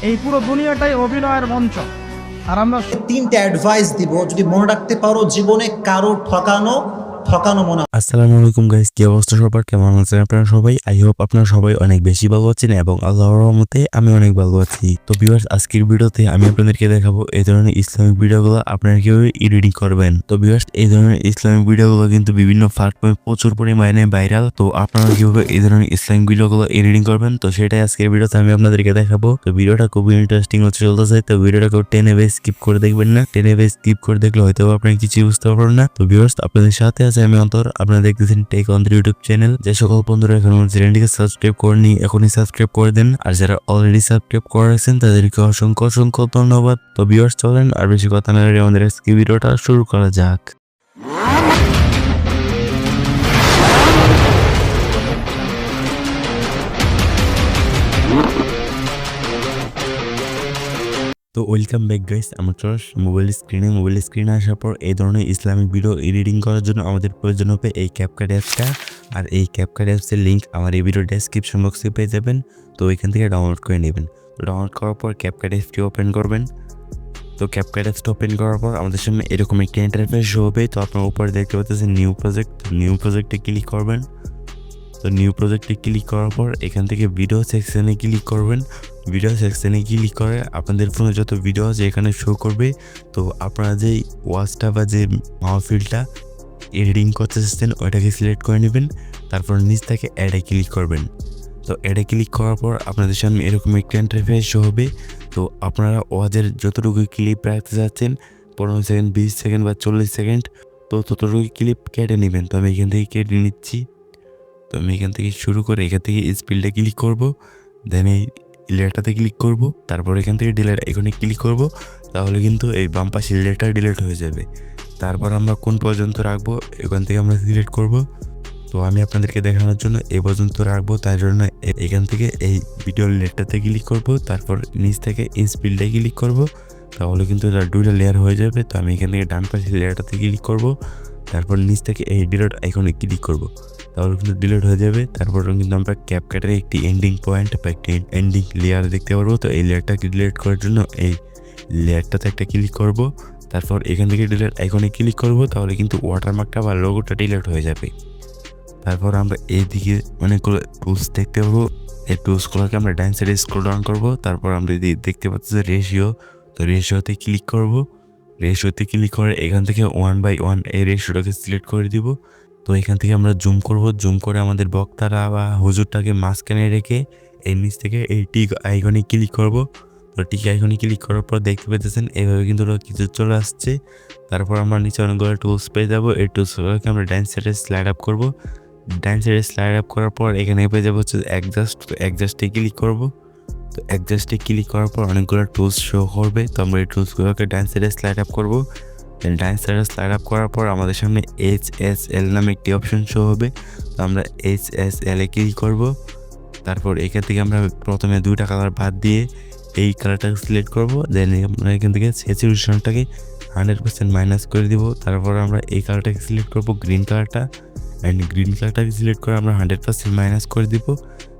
এই পুরো দুনিয়াটাই অভিনয়ের মঞ্চ। আর আমরা তিনটা অ্যাডভাইস দিব, যদি মনে রাখতে পারো জীবনে কারো ঠকানো মনে হয়। আসসালামু আলাইকুম গাইস, কি অবস্থা সবার? কেমন আছেন আপনারা সবাই? আই হোপ আপনারা সবাই অনেক বেশি ভালো আছেন এবং আল্লাহর রহমতে আমি অনেক ভালো আছি। তো ভিউয়ার্স, আজকের ভিডিওতে আমি আপনাদেরকে দেখাবো এই ধরনের ইসলামিক ভিডিওগুলো আপনারা কিভাবে এডিটিং করবেন। তো ভিউয়ার্স, এই ধরনের ইসলামিক ভিডিওগুলো কিন্তু বিভিন্ন প্ল্যাটফর্মে প্রচুর পরিমাণে ভাইরাল। তো আপনারা কিভাবে এই ধরনের ইসলামিক ভিডিওগুলো এডিটিং করবেন, তো সেটাই আজকের ভিডিওতে আমি আপনাদেরকে দেখাবো। তো ভিডিওটা খুবই ইন্টারেস্টিং হচ্ছে চলতেছে। তো ভিডিওটা কেউ টেনে বেশ স্কিপ করে দেখবেন না। টেনে বেশ স্কিপ করে দেখলে হয়তো আপনারা কিছু বুঝতে পারবেন না। তো ভিউয়ার্স, আপনাদের সাথে আছে আমি অন্তর। আপনারা দেখতেছেন tech on the YouTube channel. যে সকল বন্ধুরা এখন চ্যানেলটিকে সাবস্ক্রাইব করেনি, এখনই সাবস্ক্রাইব করে দেন। আর যারা অলরেডি সাবস্ক্রাইব করে রাখছেন তাদেরকে অসংখ্য অসংখ্য ধন্যবাদ। তো ভিউয়ার্স, চলেন আর বেশি কথা না বলে আমাদের আজকে ভিডিওটা শুরু করা যাক। তো ওয়েলকাম ব্যাক গাইস। আমার মোবাইল স্ক্রিনে আসার পর এই ধরনের ইসলামিক ভিডিও এডিটিং করার জন্য আমাদের প্রয়োজন হবে এই ক্যাপকাট অ্যাপসটা। আর এই ক্যাপকাট অ্যাপসের লিঙ্ক আমার এই ভিডিও ডেসক্রিপশন বক্সে পেয়ে যাবেন। তো এখান থেকে ডাউনলোড করে নেবেন। তো ডাউনলোড করার পর ক্যাপকাট অ্যাপসটি ওপেন করবেন। তো ক্যাপকাট অ্যাপসটা ওপেন করার পর আমাদের সামনে এরকম একটা ইন্টারফেস হবে। তো আপনার উপরে দেখতে পাচ্ছেন নিউ প্রজেক্টে ক্লিক করবেন। তো নিউ প্রজেক্টে ক্লিক করার পর এখান থেকে ভিডিও সেকশনে ক্লিক করবেন। ভিডিও সেকশনে ক্লিক করে আপনাদের ফোনে যত ভিডিও আছে এখানে শো করবে। তো আপনারা যেই ওয়াচটা বা যে মাহফিলটা এডিটিং করতে চাচ্ছেন ওইটাকে সিলেক্ট করে নেবেন। তারপর নিচ থেকে অ্যাডে ক্লিক করবেন। তো অ্যাডে ক্লিক করার পর আপনাদের সামনে এরকম একটা ইন্টারফেস শো হবে। তো আপনারা ওয়াজের যতটুকু ক্লিপ রাখতে চাচ্ছেন, 15 সেকেন্ড, 20 সেকেন্ড বা 40 সেকেন্ড, তো ততটুকু ক্লিপ কেটে নেবেন। তো আমি এখান থেকে কেটে নিচ্ছি। তো আমি এখান থেকে শুরু করে এখান থেকে স্পিলটা ক্লিক করব, দেন এই লেয়ারটাতে ক্লিক করব, তারপর এখান থেকে ডিলেট আইকনে ক্লিক করব। তাহলে কিন্তু এই বাম পাশের লেয়ারটা ডিলিট হয়ে যাবে। তারপর আমরা কোন পর্যন্ত রাখবো এখান থেকে আমরা সিলেক্ট করব। তো আমি আপনাদেরকে দেখানোর জন্য এই পর্যন্ত রাখবো, তাই জন্য এখান থেকে এই ভিডিও লেয়ারটাতে ক্লিক করব, তারপর নিচ থেকে স্পিলটা ক্লিক করব। তাহলে কিন্তু এটা দুইটা লেয়ার হয়ে যাবে। তো আমি এখান থেকে ডান পাশের লেয়ারটাতে ক্লিক করব, তারপর নিচ থেকে এই ডিলিট আইকনে ক্লিক করব। তাহলে কিন্তু ডিলিট হয়ে যাবে। তারপর কিন্তু আমরা ক্যাপকাটের একটি এন্ডিং পয়েন্ট বা একটি এন্ডিং লেয়ার দেখতে পারবো। তো এই লেয়ারটাকে ডিলিট করার জন্য এই লেয়ারটাতে একটা ক্লিক করব, তারপর এখান থেকে ডিলিট আইকনে ক্লিক করব। তাহলে কিন্তু ওয়াটারমার্কটা বা লোগোটা ডিলিট হয়ে যাবে। তারপর আমরা এইদিকে অনেকগুলো টুলস দেখতে পাবো। এই টুলসগুলোকে আমরা ডান সাইডে স্ক্রল ডাউন করবো। তারপর আমরা দেখতে পাচ্ছি যে রেশিও, তো রেশিওতে ক্লিক করব। রেশিওতে ক্লিক করে এখান থেকে 1/1 এই রেশিওটাকে সিলেক্ট করে দিব। তো এখান থেকে আমরা জুম করব। জুম করে আমাদের বক্তারা বা হুজুরটাকে মাঝখানে রেখে এই নিচ থেকে এই টিক আইকনে ক্লিক করব। তো টিক আইকনে ক্লিক করার পর দেখতে পেতেছেন এইভাবে কিন্তু কিছু চলে আসছে। তারপর আমরা নিচে অনেকগুলো টুলস পেয়ে যাবো। এই টুলসগুলোকে আমরা ডান সাইডে স্লাইড আপ করব। ডান সাইডে স্লাইড আপ করার পর এখানে পেয়ে যাবো হচ্ছে অ্যাডজাস্ট। তো অ্যাডজাস্টে ক্লিক করব। তো অ্যাডজাস্টে ক্লিক করার পর অনেকগুলো টুলস শো করবে। তো আমরা এই টুলসগুলোকে ডান সাইডে স্লাইড আপ করব। ডান সাইডে স্লাইড আপ করার পর আমাদের সামনে HSL নামে একটি অপশন শো হবে। তো আমরা HSL এ ক্লিক করব। তারপর এখান থেকে আমরা প্রথমে দুইটা কালার বাদ দিয়ে এই কালারটাকে সিলেক্ট করব। দেন আমরা এখান থেকে স্যাচুরেশনটাকে 100% মাইনাস করে দিব। তারপর আমরা এই কালারটাকে সিলেক্ট করব, গ্রিন কালারটা। অ্যান্ড গ্রিন কালারটাকে সিলেক্ট করে আমরা 100% মাইনাস করে দিব।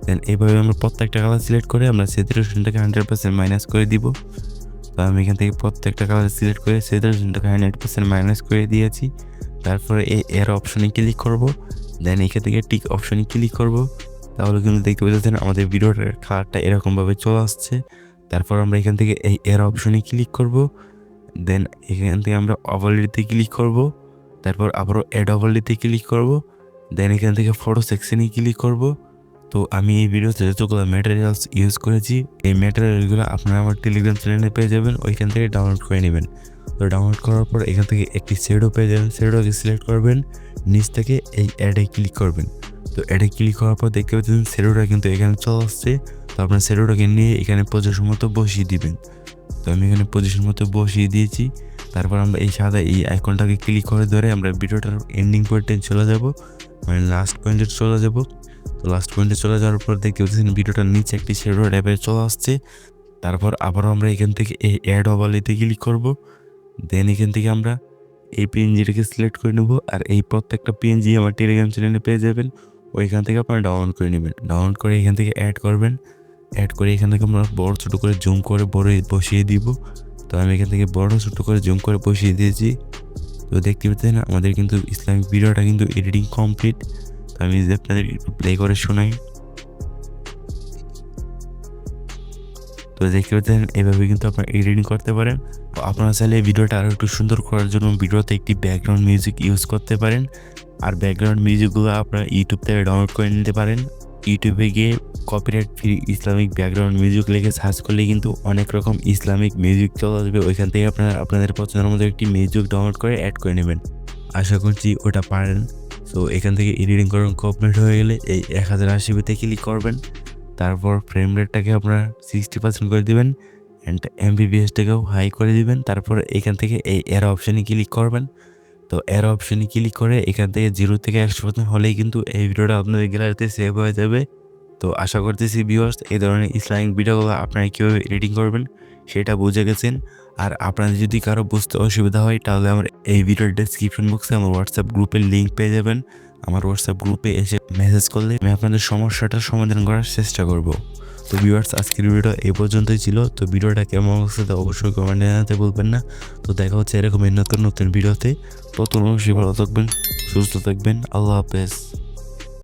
দেন এইভাবে আমরা প্রত্যেকটা কালার সিলেক্ট করে আমরা স্যাচুরেশনটাকে 100% মাইনাস করে দিব। তো আমি এখান থেকে প্রত্যেকটা কালার সিলেক্ট করে স্যাচুরেশনটাকে 100% মাইনাস করে দিয়েছি। তারপরে এই এর অপশনে ক্লিক করব। দেন এখান থেকে টিক অপশনে ক্লিক করব। তাহলে কিন্তু দেখতে পাচ্ছেন আমাদের ভিডিওর কালারটা এরকমভাবে চলে আসছে। তারপর আমরা এখান থেকে এই এর অপশনে ক্লিক করব। দেন এখান থেকে আমরা ওভারলেতে ক্লিক করব। তারপর আবারও অ্যাড ওভারলেতে ক্লিক করব। দেন এখান থেকে ফটো সেকশনে ক্লিক করব। তো আমি এই ভিডিওতে যতগুলো ম্যাটেরিয়ালস ইউজ করেছি এই ম্যাটেরিয়ালগুলো আপনারা আমার টেলিগ্রাম চ্যানেলে পেয়ে যাবেন, ওইখান থেকে ডাউনলোড করে নেবেন। তো ডাউনলোড করার পর এখান থেকে একটি শেডো পেয়ে যাবেন, শেডোকে সিলেক্ট করবেন, নিচ থেকে এই অ্যাডে ক্লিক করবেন। তো অ্যাডে ক্লিক করার পর দেখতে পাচ্ছেন শেডোটা কিন্তু এখানে চলে আসছে। তো আপনার শেডোটাকে নিয়ে এখানে পজিশন মতো বসিয়ে দিবেন। তো আমি এখানে পজিশন মতো বসিয়ে দিয়েছি। তারপর আমরা এই সাদা এই আইকনটাকে ক্লিক করে ধরে আমরা ভিডিওটার এন্ডিং পয়েন্টে চলে যাব, মানে লাস্ট পয়েন্টে চলে যাব। তো লাস্ট পয়েন্টে চলে যাওয়ার পর দেখতে পাচ্ছেন ভিডিওটার নিচে একটি শেডো টাইপের চলে আসছে। তারপর আবারও আমরা এখান থেকে এই অ্যাড ওভারলেতে ক্লিক করব। দেন এখান থেকে আমরা এই পিএনজিটাকে সিলেক্ট করে নেব। আর এই প্রত্যেকটা পিএনজি আমার টেলিগ্রাম চ্যানেলে পেয়ে যাবেন, ওইখান থেকে আপনারা ডাউনলোড করে নেবেন। ডাউনলোড করে এখান থেকে অ্যাড করবেন। অ্যাড করে এখান থেকে আমরা বড় ছোটো করে জুম করে বড় বসিয়ে দিব। তো আমি এখান থেকে বড় ছোটো করে জুম করে বসিয়ে দিয়েছি। তো দেখতে পাচ্ছেন আমাদের কিন্তু ইসলামিক ভিডিওটা কিন্তু এডিটিং কমপ্লিট। তো আমি যদি আপনাদের প্লে করে শোনাই, তো দেখতে পাচ্ছেন এভাবে কিন্তু আপনারা এডিটিং করতে পারেন। তো আপনারা চাইলে এই ভিডিওটা আরও একটু সুন্দর করার জন্য ভিডিওতে একটি ব্যাকগ্রাউন্ড মিউজিক ইউজ করতে পারেন। আর ব্যাকগ্রাউন্ড মিউজিকগুলো আপনারা ইউটিউব থেকে ডাউনলোড করে নিতে পারেন। ইউটিউবে গিয়ে copyright free Islamic background music লিখে সার্চ করলে কিন্তু অনেক রকম ইসলামিক মিউজিক চলে আসবে। ওইখান থেকে আপনারা আপনাদের পছন্দের মতো একটি মিউজিক ডাউনলোড করে অ্যাড করে নেবেন। আশা করছি ওটা পারেন। সো এখান থেকে এডিটিং করার কমপ্লিট হয়ে গেলে এই 1080p ক্লিক করবেন। তারপর ফ্রেম রেটটাকে আপনারা 60% করে দিবেন অ্যান্ড MBPSটাকেও হাই করে দিবেন। তারপর এখান থেকে এই এরো অপশানে ক্লিক করবেন। তো এরো অপশানে ক্লিক করে এখান থেকে 0 থেকে 100% হলেই কিন্তু এই ভিডিওটা আপনাদের গ্যালারিতে সেভ হয়ে যাবে। তো আশা করতেছি ভিউয়ার্স এই ধরনের ইসলামিক ভিডিওগুলো আপনারা কীভাবে এডিটিং করবেন সেটা বুঝে গেছেন। আর আপনাদের যদি কারো বুঝতে অসুবিধা হয় তাহলে আমার এই ভিডিওর ডেসক্রিপশন বক্সে আমার হোয়াটসঅ্যাপ গ্রুপের লিঙ্ক পেয়ে যাবেন। আমার হোয়াটসঅ্যাপ গ্রুপে এসে মেসেজ করলে আমি আপনাদের সমস্যাটার সমাধান করার চেষ্টা করব। তো ভিউয়ার্স আজকের ভিডিও এই পর্যন্তই ছিল। তো ভিডিওটা কেমন হচ্ছে তা অবশ্যই কমেন্টে জানাতে বলবেন না। তো দেখা হচ্ছে এরকম নতুন নতুন ভিডিওতে। ততক্ষণ অবশ্যই ভালো থাকবেন, সুস্থ থাকবেন। আল্লাহ হাফেজ।